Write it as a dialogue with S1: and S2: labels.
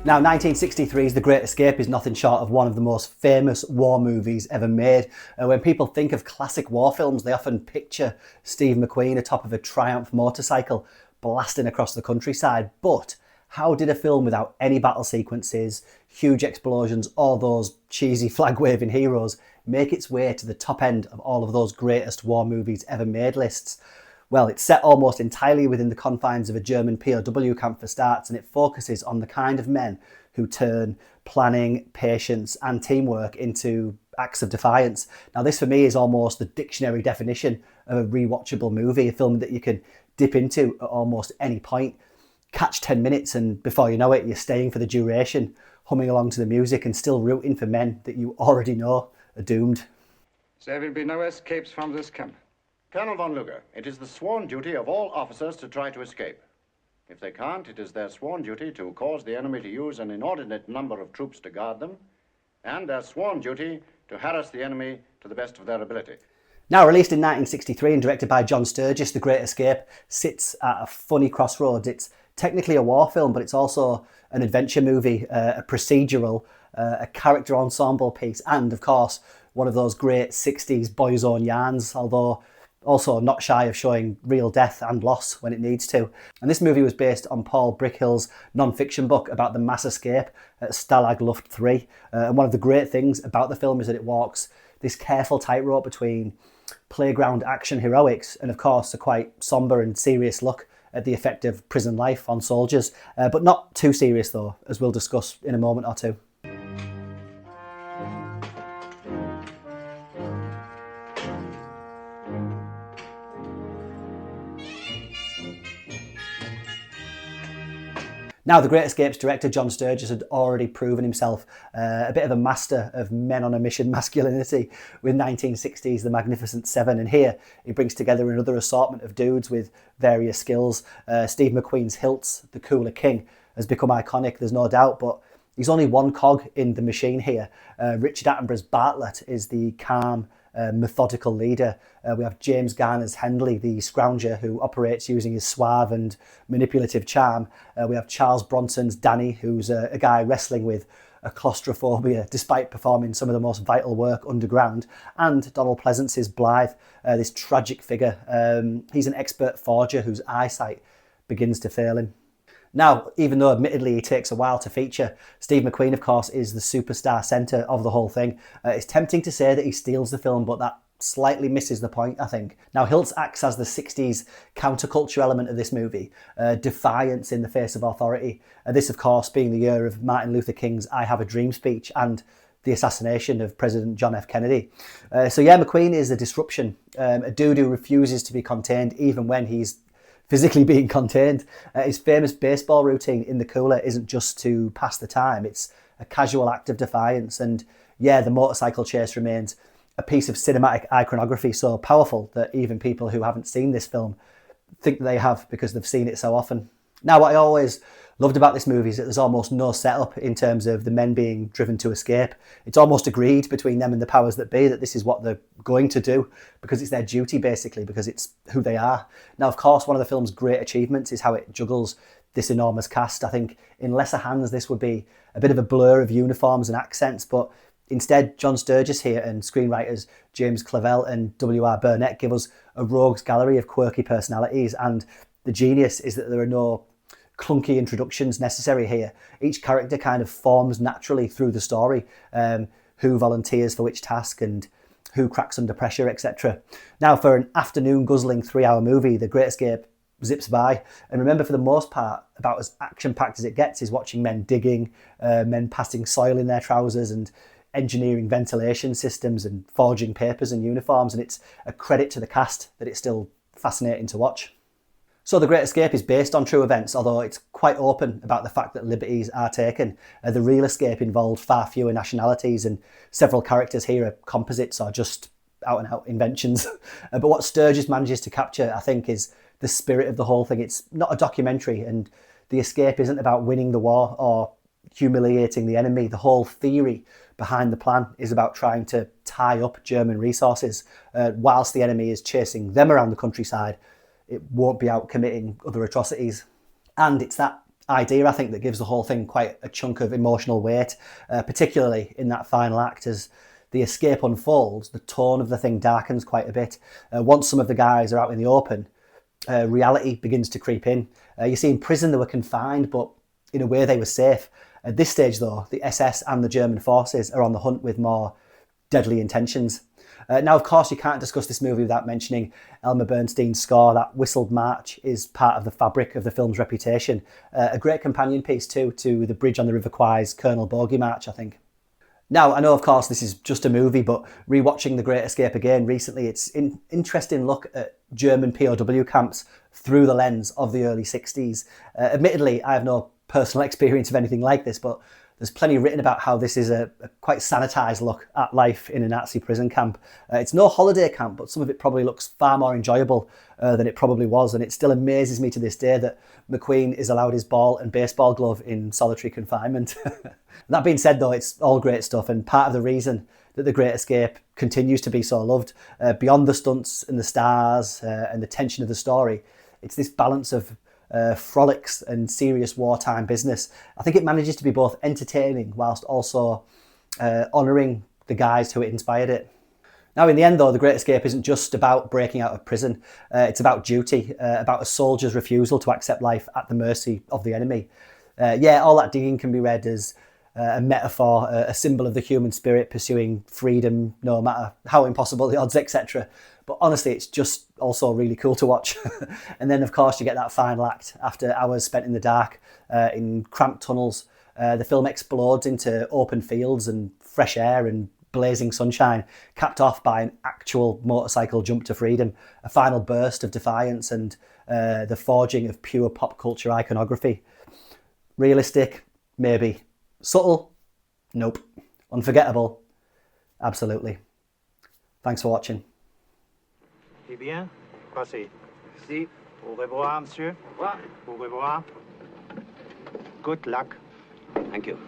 S1: Now, 1963's The Great Escape is nothing short of one of the most famous war movies ever made. When people think of classic war films, they often picture Steve McQueen atop of a Triumph motorcycle blasting across the countryside. But how did a film without any battle sequences, huge explosions, or those cheesy flag-waving heroes make its way to the top end of all of those greatest war movies ever made lists? Well, it's set almost entirely within the confines of a German POW camp for starts, and it focuses on the kind of men who turn planning, patience and teamwork into acts of defiance. Now, this for me is almost the dictionary definition of a rewatchable movie, a film that you can dip into at almost any point, catch 10 minutes and before you know it, you're staying for the duration, humming along to the music and still rooting for men that you already know are doomed.
S2: There will be no escapes from this camp.
S3: Colonel von Luger, it is the sworn duty of all officers to try to escape. If they can't, it is their sworn duty to cause the enemy to use an inordinate number of troops to guard them, and their sworn duty to harass the enemy to the best of their ability.
S1: Now, released in 1963 and directed by John Sturges, The Great Escape sits at a funny crossroads. It's technically a war film, but it's also an adventure movie, a procedural, a character ensemble piece, and of course, one of those great 60s boys' own yarns, although also not shy of showing real death and loss when it needs to. And this movie was based on Paul Brickhill's non-fiction book about the mass escape at Stalag Luft III. And one of the great things about the film is that it walks this careful tightrope between playground action heroics and of course a quite sombre and serious look at the effect of prison life on soldiers. But not too serious though, as we'll discuss in a moment or two. Now, The Great Escape's director, John Sturges, had already proven himself a bit of a master of men on a mission masculinity with 1960's The Magnificent Seven, and here he brings together another assortment of dudes with various skills. Steve McQueen's Hilts, the cooler king, has become iconic, there's no doubt, but he's only one cog in the machine here. Richard Attenborough's Bartlett is the calm, methodical leader. We have James Garner's Hendley, the scrounger who operates using his suave and manipulative charm. We have Charles Bronson's Danny, who's a guy wrestling with a claustrophobia despite performing some of the most vital work underground. And Donald Pleasance's Blythe, this tragic figure. He's an expert forger whose eyesight begins to fail him. Now, even though admittedly he takes a while to feature, Steve McQueen, of course, is the superstar centre of the whole thing. It's tempting to say that he steals the film, but that slightly misses the point, I think. Now, Hilts acts as the 60s counterculture element of this movie, defiance in the face of authority. This, of course, being the year of Martin Luther King's I Have a Dream speech and the assassination of President John F. Kennedy. So yeah, McQueen is a disruption, a dude who refuses to be contained even when he's physically being contained. His famous baseball routine in the cooler isn't just to pass the time, it's a casual act of defiance. And yeah, the motorcycle chase remains a piece of cinematic iconography so powerful that even people who haven't seen this film think they have because they've seen it so often. Now, what I always loved about this movie is that there's almost no setup in terms of the men being driven to escape. It's almost agreed between them and the powers that be that this is what they're going to do because it's their duty, basically, because it's who they are. Now, of course, one of the film's great achievements is how it juggles this enormous cast. I think in lesser hands, this would be a bit of a blur of uniforms and accents, but instead, John Sturges here and screenwriters James Clavell and W.R. Burnett give us a rogues gallery of quirky personalities, and the genius is that there are no clunky introductions necessary here. Each character kind of forms naturally through the story, who volunteers for which task and who cracks under pressure, etc. Now, for an afternoon guzzling 3-hour movie, The Great Escape zips by. And remember, for the most part, about as action-packed as it gets is watching men digging, men passing soil in their trousers and engineering ventilation systems and forging papers and uniforms. And it's a credit to the cast that it's still fascinating to watch. So The Great Escape is based on true events, although it's quite open about the fact that liberties are taken. The real escape involved far fewer nationalities, and several characters here are composites or just out-and-out inventions. But what Sturges manages to capture, I think, is the spirit of the whole thing. It's not a documentary, and the escape isn't about winning the war or humiliating the enemy. The whole theory behind the plan is about trying to tie up German resources whilst the enemy is chasing them around the countryside. It won't be out committing other atrocities. And it's that idea, I think, that gives the whole thing quite a chunk of emotional weight, particularly in that final act. As the escape unfolds, the tone of the thing darkens quite a bit. Once some of the guys are out in the open, reality begins to creep in. You see, in prison they were confined, but in a way they were safe. At this stage, though, the SS and the German forces are on the hunt with more deadly intentions. Now, of course, you can't discuss this movie without mentioning Elmer Bernstein's score. That whistled march is part of the fabric of the film's reputation. A great companion piece, too, to the Bridge on the River Kwai's Colonel Bogey March, I think. Now, I know, of course, this is just a movie, but rewatching The Great Escape again recently, it's an interesting look at German POW camps through the lens of the early 60s. Admittedly, I have no personal experience of anything like this, but there's plenty written about how this is a quite sanitised look at life in a Nazi prison camp. It's no holiday camp, but some of it probably looks far more enjoyable than it probably was. And it still amazes me to this day that McQueen is allowed his ball and baseball glove in solitary confinement. That being said, though, it's all great stuff. And part of the reason that The Great Escape continues to be so loved, beyond the stunts and the stars and the tension of the story, it's this balance of frolics and serious wartime business. I think it manages to be both entertaining whilst also honouring the guys who inspired it. Now, in the end, though, The Great Escape isn't just about breaking out of prison. It's about duty, about a soldier's refusal to accept life at the mercy of the enemy. All that digging can be read as a metaphor, a symbol of the human spirit pursuing freedom, no matter how impossible the odds, etc. But honestly, it's just also really cool to watch. And then, of course, you get that final act after hours spent in the dark, in cramped tunnels. The film explodes into open fields and fresh air and blazing sunshine, capped off by an actual motorcycle jump to freedom, a final burst of defiance and the forging of pure pop culture iconography. Realistic? Maybe. Subtle? Nope. Unforgettable? Absolutely. Thanks for watching.
S4: Eh bien, passez. Si. Au revoir, monsieur. Au revoir. Au revoir. Good luck.
S3: Thank you.